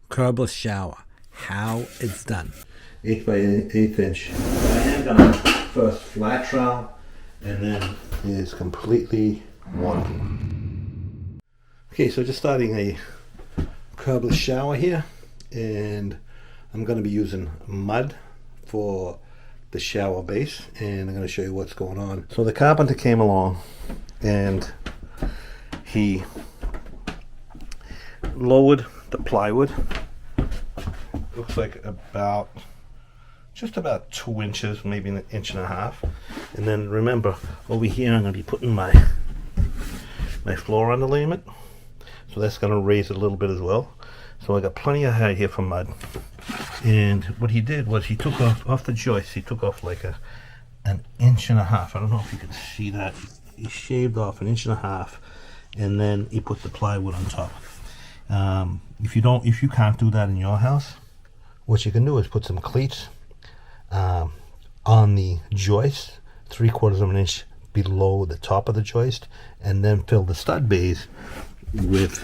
Curbless shower, how it's done. 8 by 8 inch. I am gonna first flat trowel, and then it's completely waterproof. Okay, so just starting a curbless shower here, and I'm going to be using mud for the shower base, and I'm going to show you what's going on. So the carpenter came along and he lowered the plywood. Looks like just about 2 inches, maybe 1.5 inches. And then remember, over here I'm going to be putting my floor underlayment. So that's going to raise it a little bit as well. So I got plenty of height here for mud. And what he did was he took off the joist, he took off like 1.5 inches. I don't know if you can see that. He shaved off 1.5 inches, and then he put the plywood on top. If you can't do that in your house, what you can do is put some cleats on the joist, 3/4 of an inch below the top of the joist, and then fill the stud bays with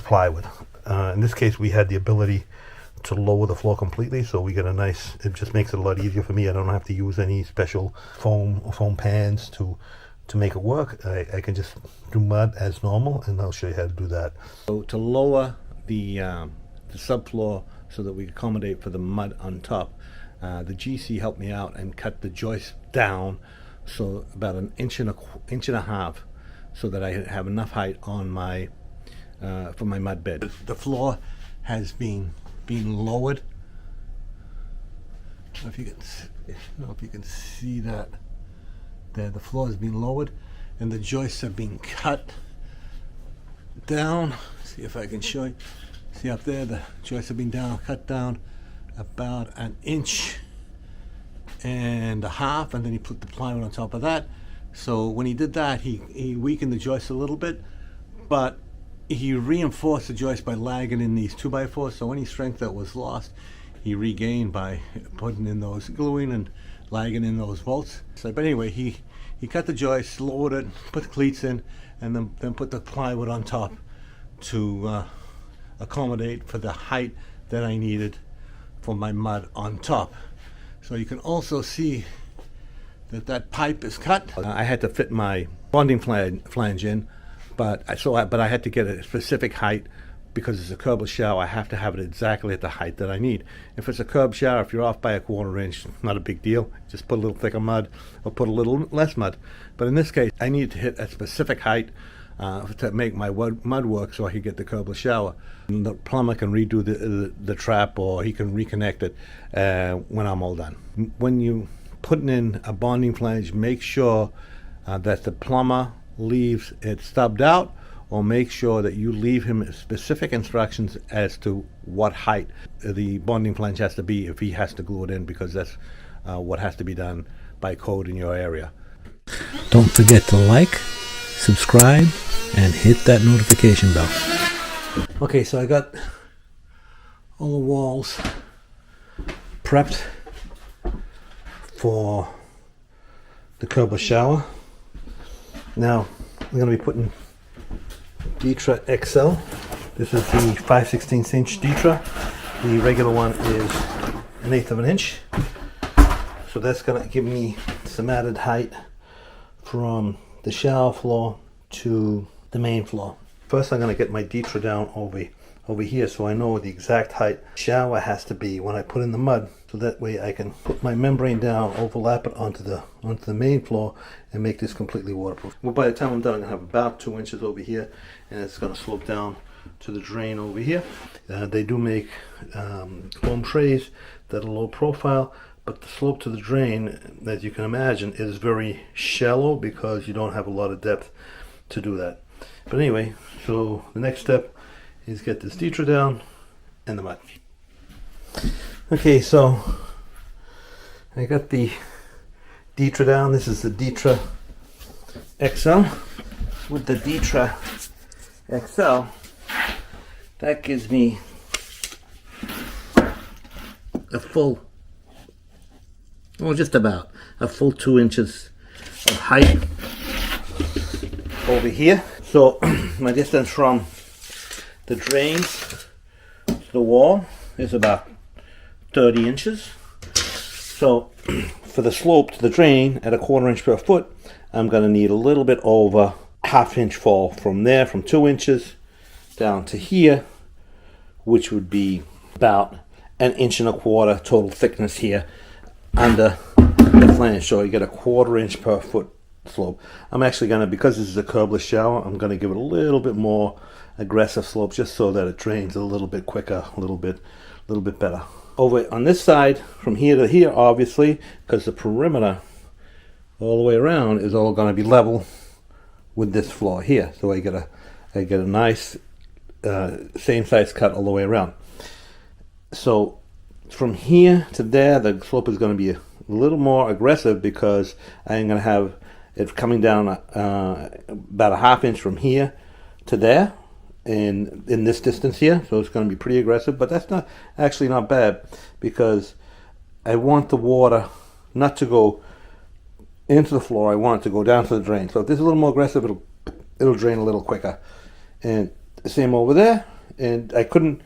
plywood. In this case, we had the ability to lower the floor completely, so we get a nice, it just makes it a lot easier for me. I don't have to use any special foam pans to make it work. I can just do mud as normal, and I'll show you how to do that. So to lower the subfloor so that we accommodate for the mud on top, the GC helped me out and cut the joist down so about 1.5 inches, so that I have enough height on my for my mud bed. The floor has been lowered. I don't know if you can see that there. The floor has been lowered, and the joists have been cut down. See if I can show you. See up there, the joists have been cut down about 1.5 inches, and then he put the plywood on top of that. So when he did that, he weakened the joist a little bit, but he reinforced the joist by lagging in these 2x4s. So any strength that was lost, he regained by putting in those, gluing and lagging in those bolts. So, but anyway, he cut the joist, lowered it, put the cleats in, and then put the plywood on top to accommodate for the height that I needed for my mud on top. So you can also see that pipe is cut. I had to fit my bonding flange in, but I had to get a specific height because it's a curbless shower. I have to have it exactly at the height that I need. If it's a curb shower, if you're off by 1/4 inch, not a big deal. Just put a little thicker mud or put a little less mud. But in this case, I need to hit a specific height to make my mud work so I can get the curbless shower. And the plumber can redo the trap, or he can reconnect it when I'm all done. When you putting in a bonding flange, make sure that the plumber leaves it stubbed out, or make sure that you leave him specific instructions as to what height the bonding flange has to be if he has to glue it in, because that's what has to be done by code in your area. Don't forget to like, subscribe, and hit that notification bell. Okay, so I got all the walls prepped for the curbless shower. Now I'm going to be putting Ditra XL. This is the 5/16 inch Ditra. The regular one is 1/8 of an inch. So that's going to give me some added height from the shower floor to the main floor. First, I'm going to get my Ditra down over here, so I know the exact height shower has to be when I put in the mud, so that way I can put my membrane down, overlap it onto the main floor, and make this completely waterproof. Well, by the time I'm done, I'm going to have about 2 inches over here, and it's going to slope down to the drain over here. They do make foam trays that are low profile, but the slope to the drain, as you can imagine, is very shallow because you don't have a lot of depth to do that. But anyway, so the next step is get this Ditra down and the mud. Okay, so I got the Ditra down. This is the Ditra XL. With the Ditra XL, that gives me a full, well, just about a full 2 inches of height over here. So my distance from the drains to the wall is about 30 inches. So for the slope to the drain at 1/4 inch per foot, I'm going to need a little bit over 1/2 inch fall from there, from 2 inches down to here, which would be about 1 1/4 inch total thickness here under the flange. So you get 1/4 inch per foot slope. I'm actually going to, because this is a curbless shower, I'm going to give it a little bit more aggressive slope just so that it drains a little bit quicker, a little bit better. Over on this side, from here to here, obviously, because the perimeter all the way around is all going to be level with this floor here. So I get a nice same size cut all the way around. So from here to there, the slope is going to be a little more aggressive because I'm going to have it coming down about 1/2 inch from here to there, and in this distance here. So it's going to be pretty aggressive, but that's not actually not bad, because I want the water not to go into the floor. I want it to go down to the drain. So if this is a little more aggressive, it'll drain a little quicker. And the same over there. And I couldn't,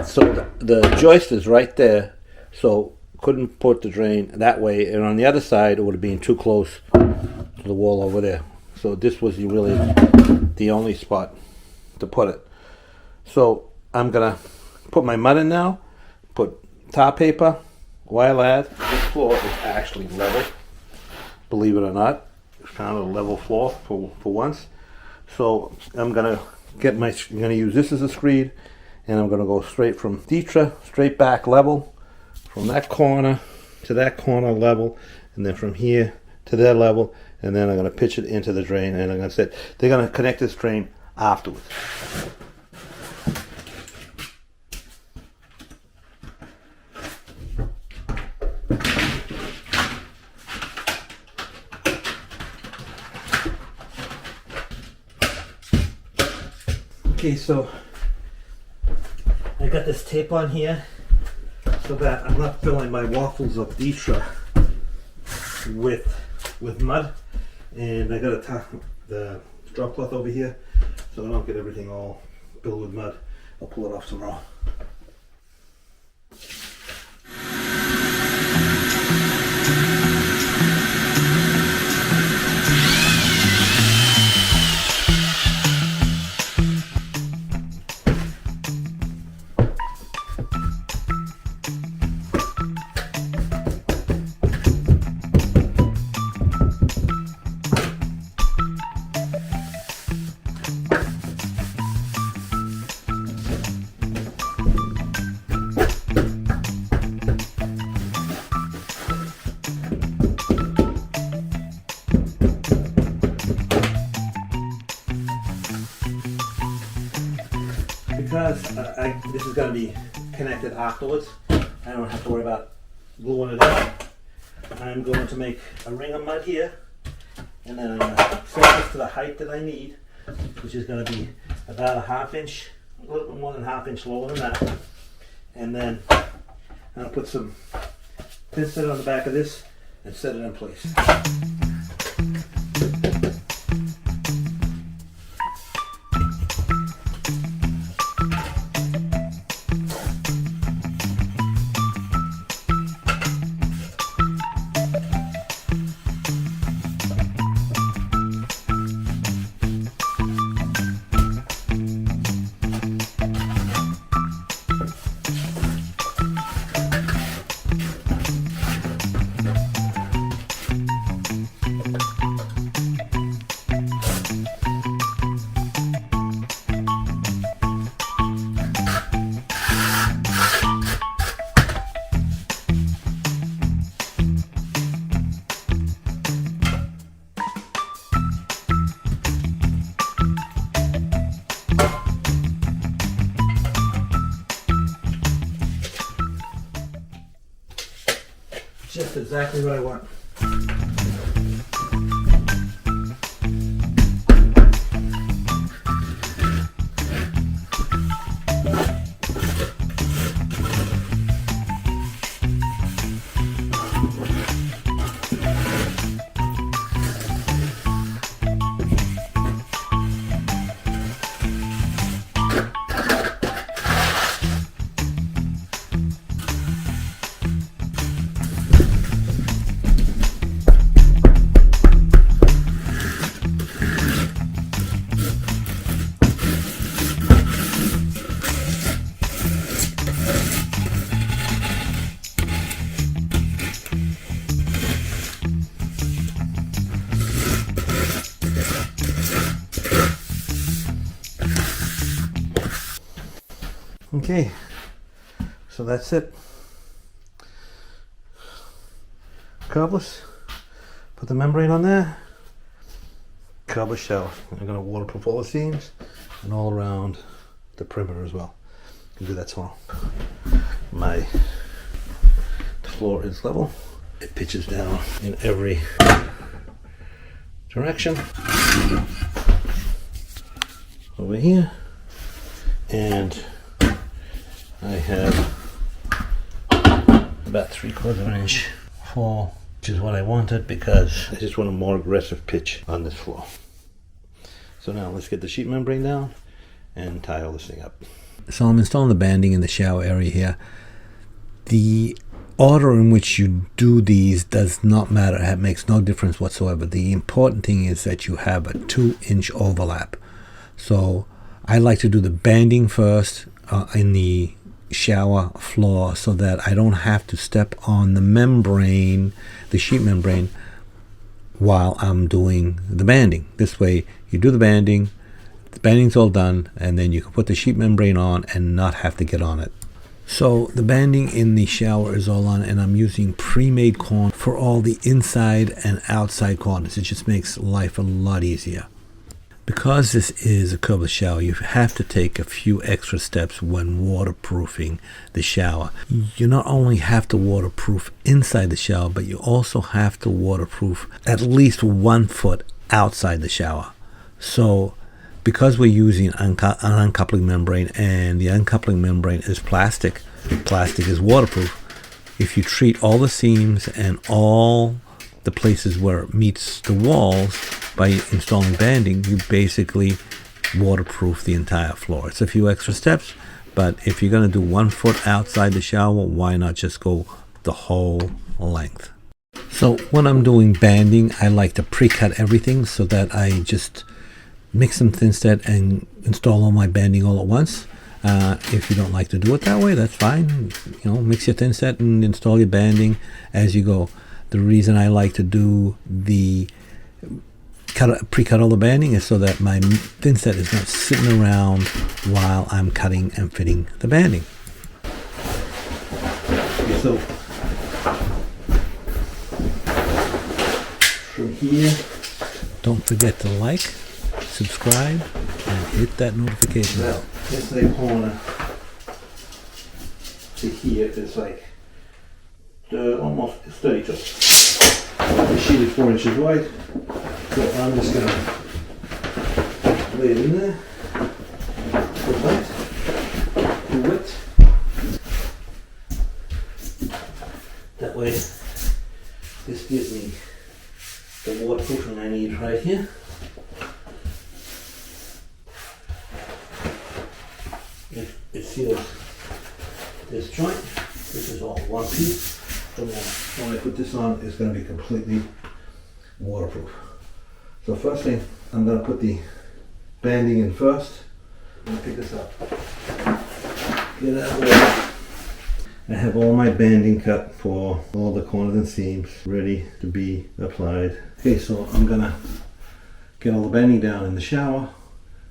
so the joist is right there, so couldn't put the drain that way, and on the other side it would have been too close to the wall over there. So this was really the only spot to put it. So I'm gonna put my mud in now, put tar paper, while at this floor is actually level, believe it or not. It's kind of a level floor for once. So I'm gonna use this as a screed, and I'm gonna go straight from Ditra, straight back level, from that corner to that corner level, and then from here to their level, and then I'm gonna pitch it into the drain, and I'm gonna say they're gonna connect this drain afterwards. Okay, so I got this tape on here so that I'm not filling my waffles of Ditra with mud, and I got the drop cloth over here so I don't get everything all filled with mud. I'll pull it off tomorrow. Because this is going to be connected afterwards, I don't have to worry about gluing it up. I'm going to make a ring of mud here, and then I'm going to set this to the height that I need, which is going to be about 1/2 inch, a little bit more than 1/2 inch lower than that. And then I'll put some pin set on the back of this and set it in place. Just exactly what I want. Okay, so that's it. Curbless. Put the membrane on there. Curbless shower. I'm going to waterproof all the seams and all around the perimeter as well. I can do that tomorrow. The floor is level. It pitches down in every direction. Over here. And I have about 3/4 inch fall, which is what I wanted because I just want a more aggressive pitch on this floor. So now let's get the sheet membrane down and tie all this thing up. So I'm installing the banding in the shower area here. The order in which you do these does not matter. It makes no difference whatsoever. The important thing is that you have a 2-inch overlap. So I like to do the banding first in the shower floor so that I don't have to step on the membrane, the sheet membrane, while I'm doing the banding. This way you do the banding's all done, and then you can put the sheet membrane on and not have to get on it. So the banding in the shower is all on, and I'm using pre-made corners for all the inside and outside corners. It just makes life a lot easier. Because this is a curbless shower, you have to take a few extra steps when waterproofing the shower. You not only have to waterproof inside the shower, but you also have to waterproof at least 1 foot outside the shower. So because we're using an uncoupling membrane, and the uncoupling membrane is plastic is waterproof, if you treat all the seams and all the places where it meets the walls by installing banding, you basically waterproof the entire floor. It's a few extra steps, but if you're going to do 1 foot outside the shower, why not just go the whole length? So when I'm doing banding, I like to pre-cut everything so that I just mix some thin set and install all my banding all at once. If you don't like to do it that way, that's fine. You know, mix your thin set and install your banding as you go. The reason I like to do the pre-cut all the banding is so that my thin set is not sitting around while I'm cutting and fitting the banding. So from here, don't forget to like, subscribe, and hit that notification bell. This the corner to here is like almost 32. The sheet is 4 inches wide, so I'm just going to lay it in there, the height, the width. That way, this gives me the waterproofing I need right here. It seals this joint. This is all one piece. And then when I put this on, it's going to be completely waterproof. So first thing, I'm going to put the banding in first. I'm going to pick this up. Get out of the way. I have all my banding cut for all the corners and seams ready to be applied. Okay, so I'm going to get all the banding down in the shower,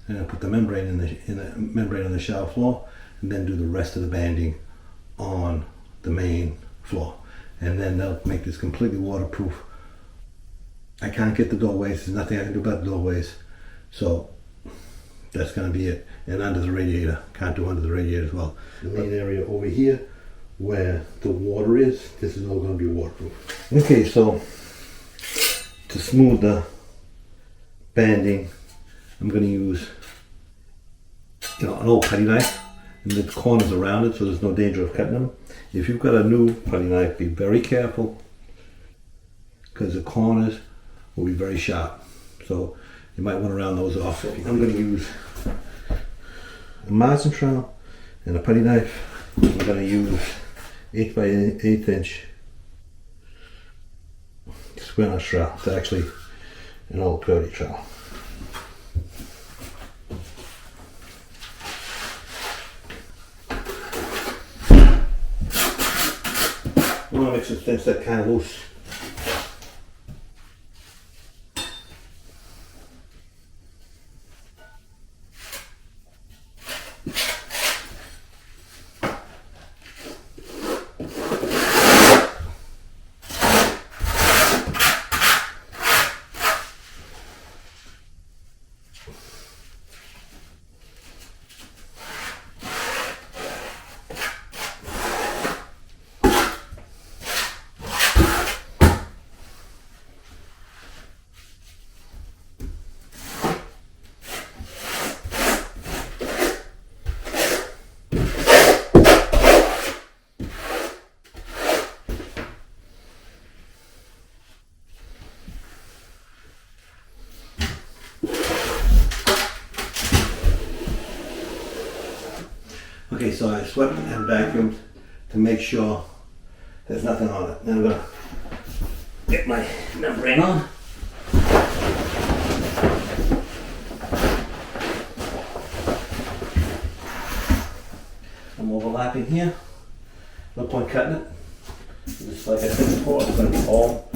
and I'll put the membrane in the membrane on the shower floor, and then do the rest of the banding on the main floor. And then they'll make this completely waterproof. I can't get the doorways, there's nothing I can do about the doorways. So that's going to be it. And under the radiator, can't do under the radiator as well. The main area over here where the water is, this is all going to be waterproof. Okay, so to smooth the banding, I'm going to use an old putty knife, and the corners around it so there's no danger of cutting them. If you've got a new putty knife, be very careful because the corners will be very sharp. So you might want to round those off. I'm going to use a Martin trowel and a putty knife. I'm going to use 8 by 8 inch square notch trowel. It's actually an old curly trowel. I'm going to mix some thin set kind of loose. Okay, so I swept and vacuumed to make sure there's nothing on it. Now I'm gonna get my membrane on. I'm overlapping here. No point cutting it. Just like I said before, it's going to be all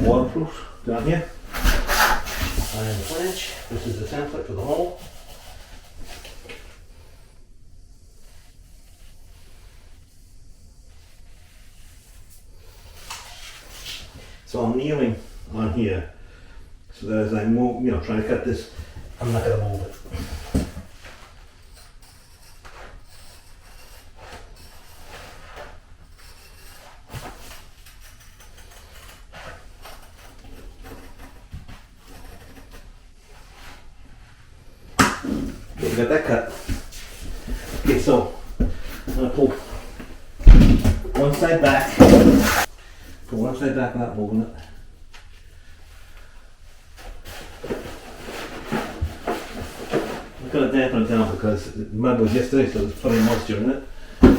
waterproof down here. Iron flange. This is the template for the hole. So I'm kneeling on here so that as I move, trying to cut this, I'm not going to move it. Okay, you got that cut. Okay, so I'm going to pull one side back. Pull one side back, not moving it. I'm going to dampen it down because the mud was yesterday, so there's plenty of moisture in it. But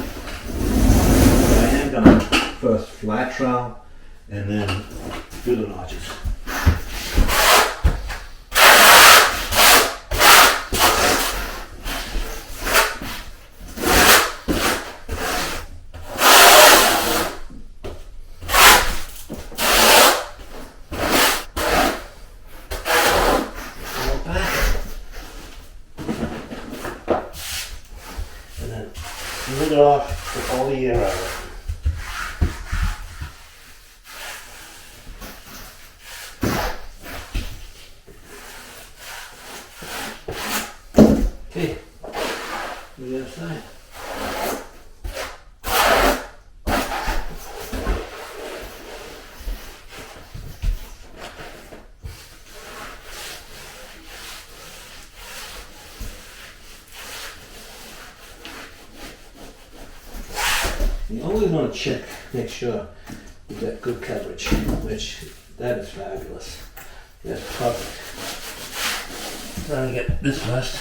I am going to first flat trowel and then do the notches. Lid it off with all the air out of it. Okay, the other side. You always want to check, make sure you get good coverage, which that is fabulous. That's perfect. Trying to get this first.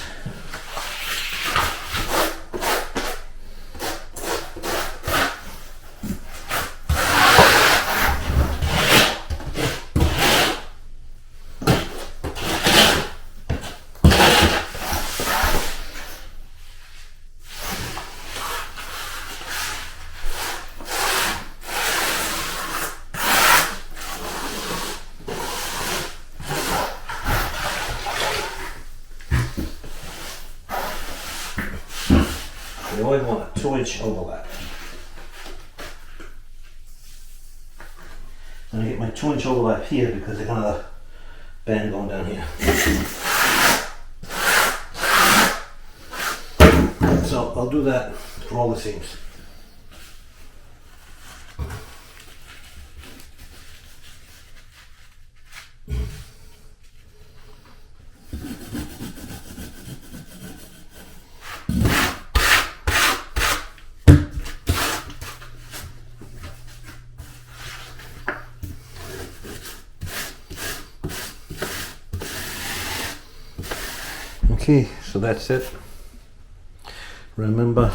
You always want a 2-inch overlap. I'm going to get my 2-inch overlap here because I got another band going down here. So I'll do that for all the seams. Okay, so that's it. Remember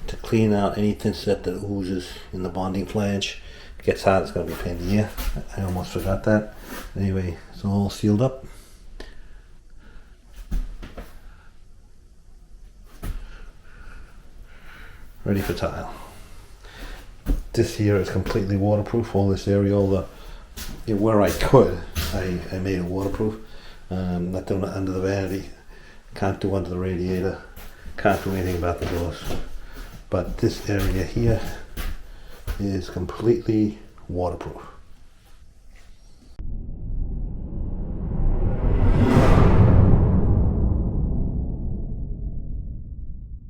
to clean out any thin set that oozes in the bonding flange. If it gets hot, it's going to be a pain in the ear. I almost forgot that. Anyway, it's all sealed up. Ready for tile. This here is completely waterproof. All this area, where I could, I made it waterproof. Not doing it under the vanity, can't do under the radiator, can't do anything about the doors. But this area here is completely waterproof.